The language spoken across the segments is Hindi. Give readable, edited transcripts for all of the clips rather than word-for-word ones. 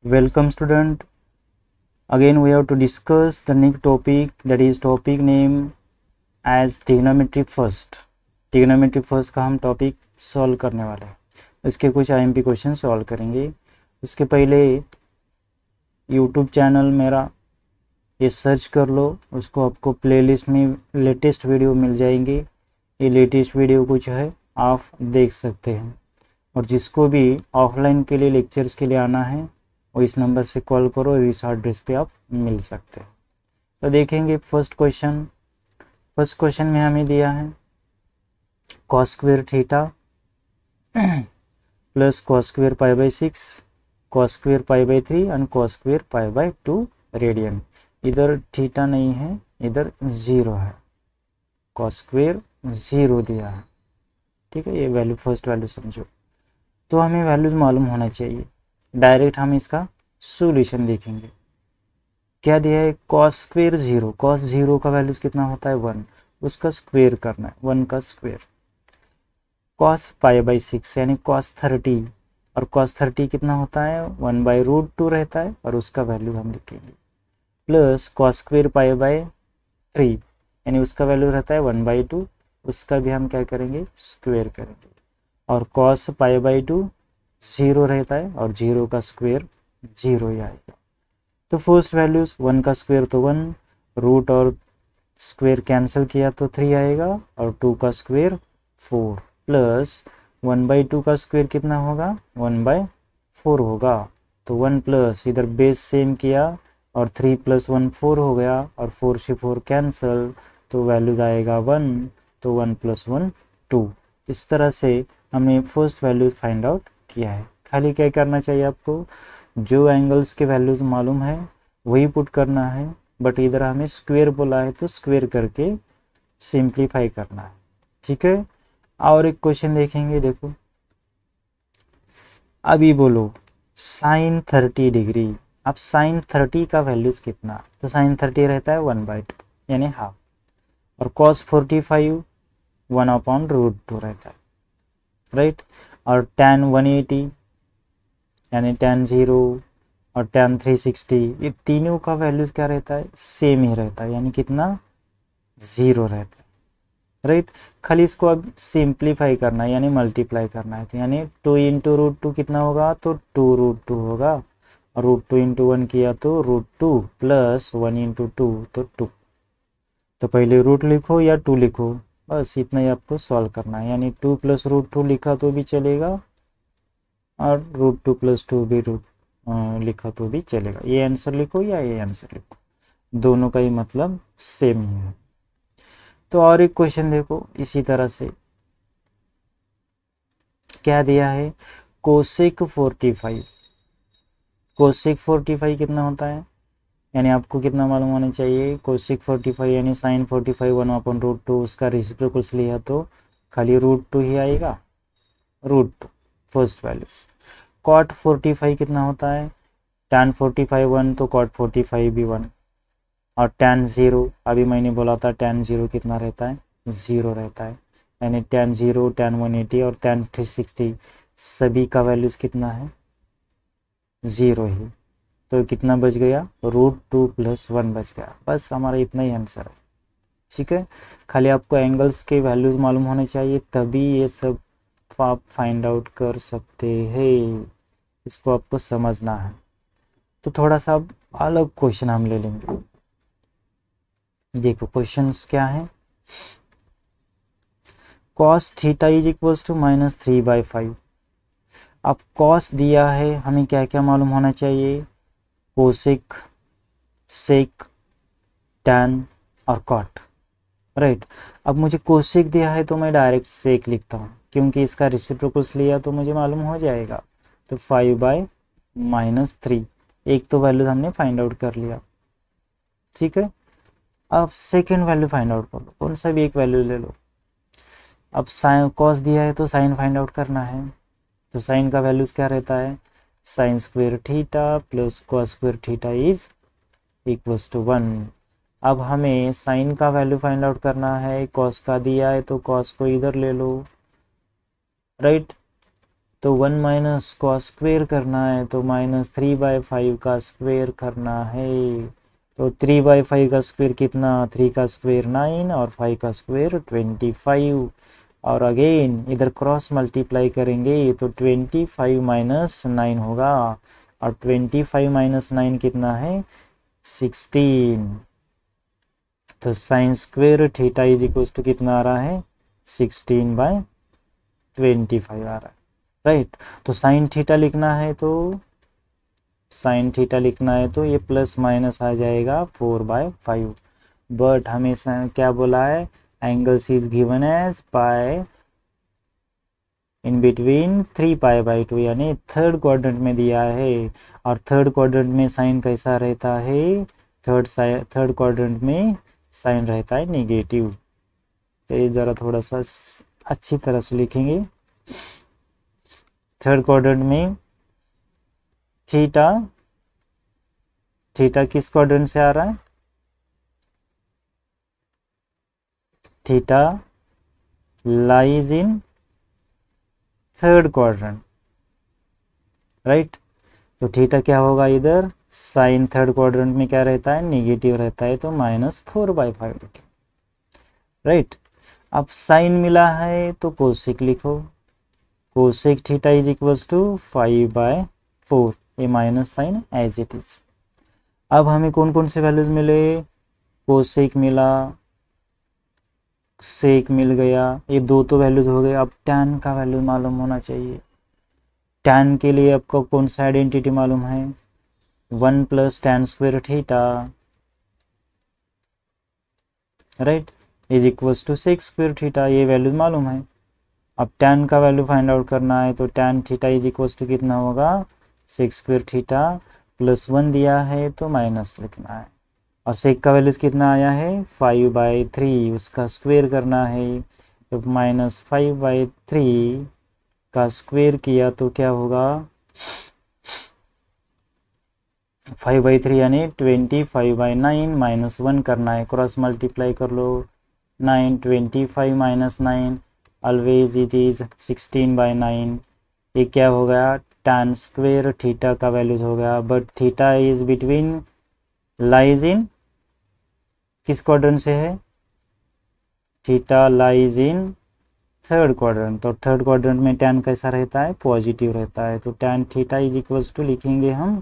Welcome student. Again we have to discuss the next topic, that is topic name as trigonometry first. Trigonometry first का हम टॉपिक सॉल्व करने वाले हैं। इसके कुछ IMP क्वेश्चन सॉल्व करेंगे। उसके पहले YouTube चैनल मेरा ये सर्च कर लो, उसको आपको प्लेलिस्ट में लेटेस्ट वीडियो मिल जाएंगे। ये लेटेस्ट वीडियो कुछ है आप देख सकते हैं। और जिसको भी ऑफलाइन के लिए लेक्चर्स के लिए आना है वो इस नंबर से कॉल करो, इस एड्रेस पे आप मिल सकते हैं। तो देखेंगे फर्स्ट क्वेश्चन में हमें दिया है cos square theta plus cos square pi by 6, cos square pi by 3 and cos square pi by 2 radian. इधर थीटा नहीं है, इधर 0 है, कॉस स्क्वायर 0 दिया है। ठीक है, ये वैल्यू फर्स्ट वैल्यू समझो। तो हमें वैल्यूज मालूम होना चाहिए। डायरेक्ट हम इसका सॉल्यूशन देखेंगे। क्या दिया है, कॉस स्क्वायर 0, कॉस 0 का वैल्यूज कितना होता है 1, उसका स्क्वायर करना है, 1 का स्क्वायर। कॉस पाई बाई 6 यानी कॉस 30, और कॉस 30 कितना होता है 1/√2 रहता है, और उसका वैल्यू हम लिखेंगे। Plus cos square pi by 3 यानी उसका वैल्यू रहता है 1/2, उसका भी हम क्या करेंगे स्क्वायर करेंगे। और कॉस पाई बाई 2 0 रहता है, और 0 का स्क्वायर 0 ही आएगा। तो फर्स्ट वैल्यूज 1 का स्क्वायर तो 1, रूट और स्क्वायर कैंसिल किया तो 3 आएगा, और 2 का स्क्वायर 4, प्लस 1/2 का स्क्वायर कितना होगा 1/4 होगा। तो 1 प्लस इधर बेस सेम किया, और 3 + 1 4 हो गया, और 4 से 4 कैंसिल, तो वैल्यूज आएगा 1, तो 1 + 1 2। इस तरह से हमने फर्स्ट वैल्यूज फाइंड आउट किया है। खाली क्या करना चाहिए आपको, जो एंगल्स के वैल्यूज मालूम है वही पुट करना है, बट इधर हमें स्क्वायर बोला है तो स्क्वायर करके सिंप्लीफाई करना है। ठीक है, और एक क्वेश्चन देखेंगे। देखो अभी बोलो साइन 30 डिग्री। अब साइन 30 का वैल्यूज कितना, तो साइन 30 रहता है 1/2 यानी हाफ, और कॉस 45 1/√2 रहता है, राइट। और tan 180 यानी tan 0 और tan 360, ये तीनों का वैल्यूज क्या रहता है सेम ही रहता है, यानी कितना 0 रहता है, राइट। खाली इसको अब सिंप्लीफाई करना है यानी मल्टीप्लाई करना है। तो यानी 2 × √2 कितना होगा, तो 2√2 होगा, और √2 × 1 किया तो √2 प्लस 1 × 2 तो 2। तो पहले रूट लिखो या 2 लिखो, बस इतना ही आपको सॉल्व करना है। यानी 2 + √2 लिखा तो भी चलेगा, और √2 + 2 भी लिखा तो भी चलेगा। ये आंसर लिखो या ये आंसर लिखो, दोनों का ही मतलब सेम ही है। तो और एक क्वेश्चन देखो इसी तरह से, क्या दिया है कोसेक 45। कोसेक 45 कितना होता है, यानी आपको कितना मालूम होना चाहिए, कोसेक 45 यानी साइन 45 1/√2, उसका रेसिप्रोकल्स लिया तो खाली √2 ही आएगा, √2 फर्स्ट वैल्यूज। कॉट 45 कितना होता है, tan 45 1 तो कॉट 45 भी 1, और tan 0 अभी मैंने बोला था tan 0 कितना रहता है 0 रहता है, यानी tan 0 tan 180 और tan 360 सभी का वैल्यूज कितना है 0 ही। तो कितना बच गया √2 + 1 बच गया। बस हमारा इतना ही आंसर है। ठीक है, खाली आपको एंगल्स के वैल्यूज मालूम होने चाहिए, तभी ये सब आप फाइंड आउट कर सकते हैं। इसको आपको समझना है। तो थोड़ा सा अब अलग क्वेश्चन हम ले लेंगे। देखो क्वेश्चंस क्या है, cos θ = -3/5। अब cos दिया है, हमें क्या क्या मालूम होना चाहिए, कोसेक, सेक, tan और कॉट, राइट। अब मुझे कोसेक दिया है तो मैं डायरेक्ट सेक लिखता हूँ, क्योंकि इसका रेसिप्रोकल्स लिया तो मुझे मालूम हो जाएगा। तो 5/-3, एक तो वैल्यू हमने फाइंड आउट कर लिया। ठीक है, अब सेकेंड वैल्यू फाइंड आउट कर लो, कौन सा भी एक वैल्यू ले लो। अब साइन कॉस दिया है तो साइन फाइंड आउट करना है, तो साइन का वैल्यूज क्या रहता है sine square theta plus cos square theta is equals to 1। अब हमें साइन का वैल्यू फाइंड आउट करना है, कॉस का दिया है तो कॉस को इधर ले लो, राइट। तो 1 माइनस कॉस स्क्वेयर करना है, तो -3/5 का स्क्वेयर करना है। तो 3/5 का स्क्वेयर कितना, 3 का स्क्वेयर 9 और 5 का स्क्वेयर 25। और अगेन इधर क्रॉस मल्टीप्लाई करेंगे तो 25 माइनस 9 होगा, और 25 माइनस 9 कितना है, 16। तो sine square theta is equal to कितना आ रहा है, 16/25 आ रहा है, राइट। तो साइन थीटा लिखना है तो ये प्लस माइनस आ जाएगा 4/5। बट हमें क्या बोला है, angles is given as pi in between 3π/2, यानी थर्ड क्वाड्रेंट में दिया है। और थर्ड क्वाड्रेंट में साइन कैसा रहता है, थर्ड क्वाड्रेंट में साइन रहता है नेगेटिव। तो ये ज़रा थोड़ा सा अच्छी तरह से लिखेंगे। थर्ड क्वाड्रेंट में थीटा किस क्वाड्रेंट से आ रहा है, theta lies in third quadrant, right. तो थीटा क्या होगा, इधर साइन थर्ड क्वाड्रेंट में क्या रहता है, नेगेटिव रहता है, तो -4/5 लिखें, राइट। अब साइन मिला है तो कोसेक लिखो, cosec theta is equals to 5/4, ये minus sine as it is. अब हमें कौन कौन से वैल्यूज मिले, कोसेक मिला, सेक मिल गया, ये दो तो वैल्यूज हो गए। अब tan का वैल्यू मालूम होना चाहिए। tan के लिए आपको कौन सा आइडेंटिटी मालूम है, 1 + tan square theta, right, is equals to sec square theta, ये वैल्यू मालूम है। अब tan का वैल्यू फाइंड आउट करना है, तो tan theta is equals to कितना होगा, सेक स्क्वायर थीटा, +1 दिया है तो माइनस लिखना है। और सेक का वैल्यूज कितना आया है, 5/3, उसका स्क्वायर करना है। तो -5/3 का स्क्वायर किया तो क्या होगा, 5/3 यानी 25/9, -1 करना है, क्रॉस मल्टीप्लाई कर लो, 9 25 - 9 ऑलवेज इट इज 16/9। ये क्या हो गया, tan स्क्वायर थीटा का वैल्यूज हो गया। But theta is between, lies in किस क्वाड्रेंट से है, theta lies in third quadrant. तो थर्ड क्वाड्रेंट में tan कैसा रहता है, पॉजिटिव रहता है। तो tan theta is equals to लिखेंगे हम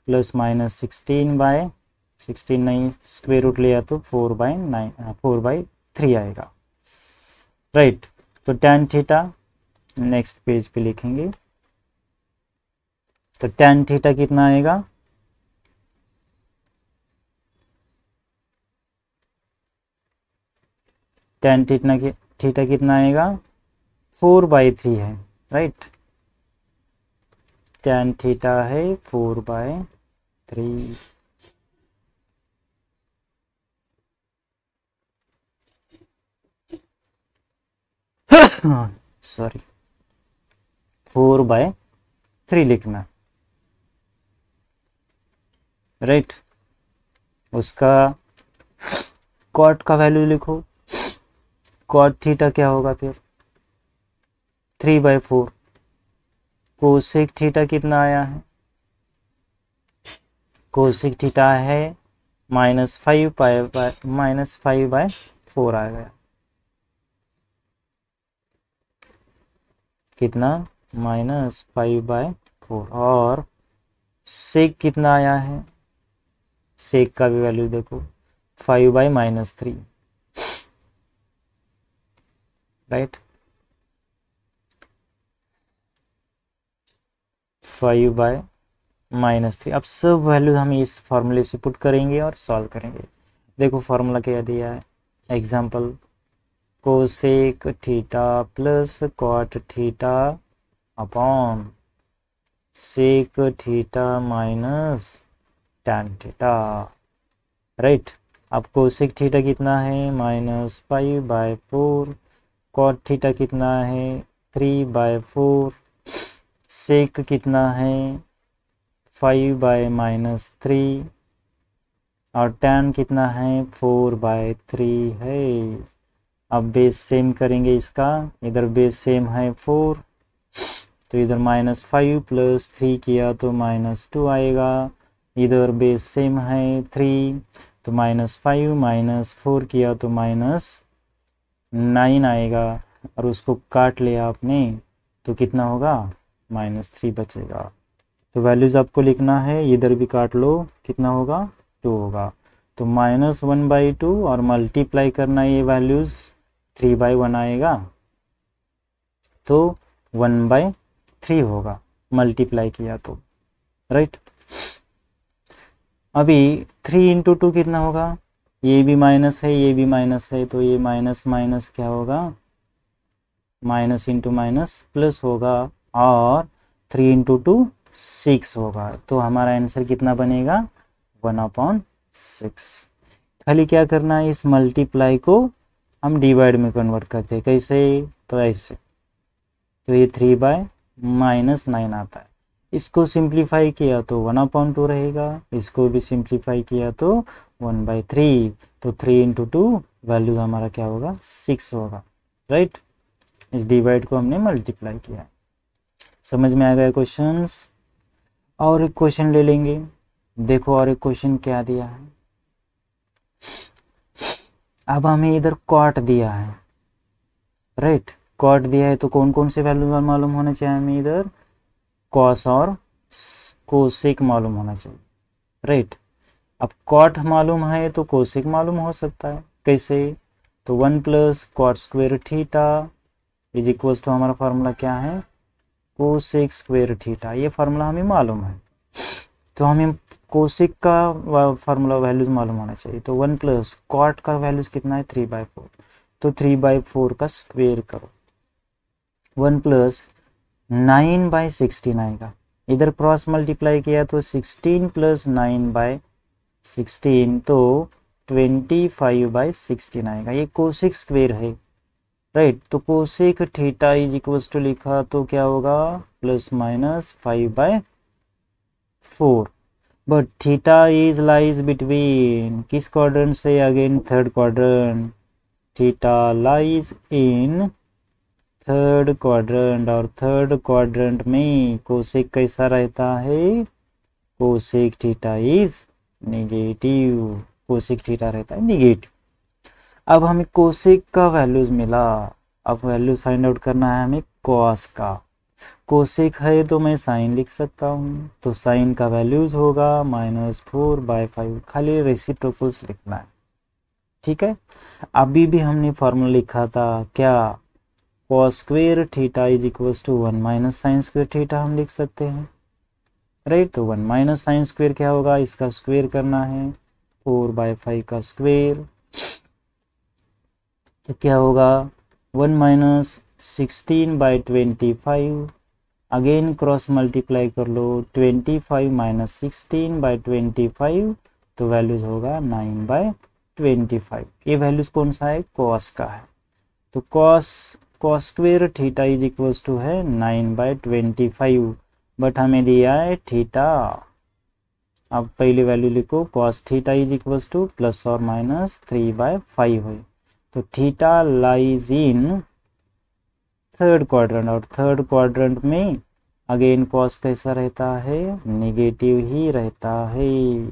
+-16/16 नहीं, स्क्वायर रूट लिया तो 4/3 आएगा, राइट। तो tan थीटा नेक्स्ट पेज पे लिखेंगे। तो tan थीटा कितना आएगा, tan थीटा कितना आएगा, 4/3 है, राइट। tan थीटा है 4/3। सॉरी, 4/3 लिखना, राइट। उसका कॉट का वैल्यू लिखो, कॉट थीटा क्या होगा फिर, 3/4। कोसेक थीटा कितना आया है, कोसेक थीटा है -5/4 आ गया, कितना, -5/4। और सेक कितना आया है, सेक का भी वैल्यू देखो, 5/-3, राइट, 5/-3। अब सब वैल्यू हम इस फॉर्मूले से पुट करेंगे और सॉल्व करेंगे। देखो फॉर्मूला क्या दिया है, example, cosec theta plus cot theta upon sec theta minus tan theta, right. अब कोसेक थीटा कितना है, -5/4, कॉट थीटा कितना है, 3/4, सेक कितना है, 5/-3, और tan कितना है, 4/3 है। अब बेस सेम करेंगे इसका, इधर बेस सेम है 4, तो इधर -5 + 3 किया तो -2 आएगा। इधर बेस सेम है 3, तो -5 - 4 किया तो -9 आएगा, और उसको काट लिया आपने तो कितना होगा, -3 बचेगा। तो वैल्यूज़ आपको लिखना है, इधर भी काट लो, कितना होगा, 2 होगा। तो -1/2 और मल्टीप्लाई करना ये वैल्यूज़ 3/1 आएगा, तो 1/3 होगा मल्टीप्लाई किया तो, राइट। अभी 3 × 2 कितना होगा, ये भी माइनस है, ये भी माइनस है, तो ये माइनस माइनस क्या होगा, माइनस इंटू माइनस प्लस होगा, और 3 × 2 6 होगा। तो हमारा आंसर कितना बनेगा, 1/6। खाली क्या करना है, इस मल्टीप्लाई को हम डिवाइड में कन्वर्ट करते हैं, कैसे, तो ऐसे, तो ये 3/-9 आता है। इसको सिंप्लीफाई किया तो 1/2 रहेगा, इसको भी सिंप्लीफाई किया तो 1/3, तो 3 × 2 वैल्यूज हमारा क्या होगा, 6 होगा, राइट। इस डिवाइड को हमने मल्टीप्लाई किया। समझ में आ गया क्वेश्चंस। और एक क्वेश्चन ले लेंगे, देखो और एक क्वेश्चन क्या दिया है। अब हमें इधर कॉट दिया है, राइट, कॉट दिया है, तो कौन कौन से वैल्यू मालूम होने चाहिए हमें, इधर कॉस और कोसेक मालूम होना चाहिए, राइट। अब कॉट मालूम है तो कोसेक मालूम हो सकता है, कैसे, तो 1 + cot² theta is equals to हमारा फार्मूला क्या है, कोसेक² थीटा। ये फार्मूला हमें मालूम है, तो हमें कोसेक का फार्मूला वैल्यूज मालूम होना चाहिए। तो 1 + cot का वैल्यूज कितना है, 3/4, तो 3/4 का स्क्वेयर करो। 1 + 9/16 आएगा, इधर क्रॉस मल्टीप्लाई किया तो 16 + 9/16, तो 25/16 आएगा। ये कोसेक स्क्वेयर है, राइट। तो cosec theta is equals to लिखा तो क्या होगा, ±5/4, but theta is lies between किस क्वाड्रेंट से, again third quadrant, theta lies in third quadrant, और थर्ड क्वाड्रेंट में कोसेक कैसा रहता है, cosec theta is negative, cosec theta रहता है नेगेटिव। अब हमें कोसेक का वैल्यूज मिला, अब वैल्यूज फाइंड आउट करना है हमें कॉस का। कोसेक है तो मैं साइन लिख सकता हूँ, तो साइन का वैल्यूज होगा -4/5, खाली रेसिप्रोकल्स लिखना है, ठीक है। अभी भी हमने फॉर्मूला लिखा था क्या, cos² theta is equals to 1 - sin² theta हम लिख सकते हैं, राइट। तो 1 - sin² क्या होगा, इसका स्क्वेयर करना है, 4/5 का स्क्वेयर, तो क्या होगा, 1 - 16/25, अगेन क्रॉस मल्टीप्लाई कर लो, 25 - 16/25, तो वैल्यूज होगा 9/25। ये वैल्यूज कौन सा है, कॉस का है, तो cos² theta is equals to है 9/25, बट हमें दिया है थीटा। अब पहले वैल्यू लिखो, cos theta is equals to ±3/5 है, तो theta lies in third quadrant, और थर्ड क्वाड्रेंट में अगेन cos कैसा रहता है, नेगेटिव ही रहता है।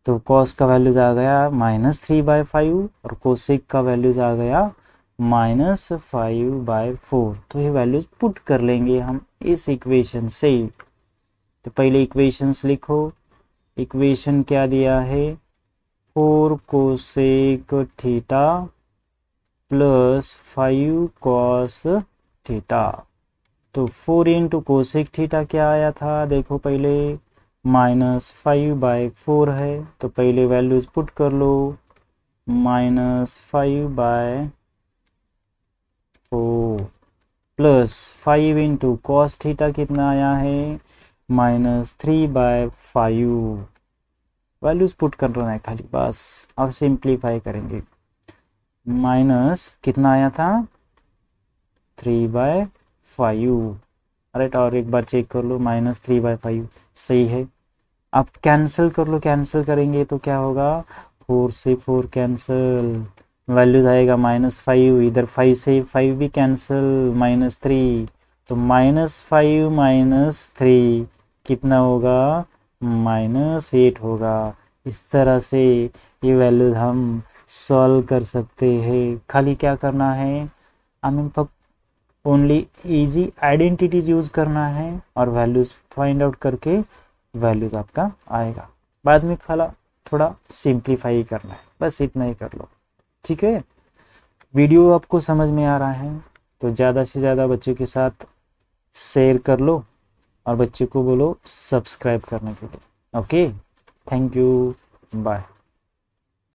तो cos का वैल्यूज आ गया -3/5, और कोसेक का वैल्यूज आ गया -5/4। तो ये वैल्यूज पुट कर लेंगे हम इस इक्वेशन से। तो पहले इक्वेशंस लिखो, इक्वेशन क्या दिया है, 4 कोसेक थीटा + 5 cos थीटा, तो 4 × कोसेक थीटा क्या आया था, देखो पहले -5/4 है, तो पहले वैल्यूज पुट कर लो, -5/4 प्लस 5 × cos थीटा कितना आया है, -3/5, वैल्यूज पुट करना है खाली बस। अब सिंप्लीफाई करेंगे, माइनस कितना आया था, 3/5, राइट। और एक बार चेक कर लो, -3/5 सही है। अब कैंसिल कर लो, कैंसिल करेंगे तो क्या होगा, 4 से 4 कैंसिल, वैल्यूज आएगा -5, इधर 5 से 5 भी कैंसिल, -3, तो -5 -3 कितना होगा, -8 होगा। इस तरह से ये वैल्यू हम सॉल्व कर सकते हैं। खाली क्या करना है, हमें ओनली इजी आइडेंटिटीज यूज करना है और वैल्यूज फाइंड आउट करके वैल्यूज आपका आएगा। बाद में खाला थोड़ा सिंप्लीफाई करना है, बस इतना ही कर लो। ठीक है, वीडियो आपको समझ में आ रहा है तो ज़्यादा से ज़्यादा बच्चों के साथ शेयर कर लो और बच्चों को बोलो सब्सक्राइब करने के लिए। Okay, thank you, bye.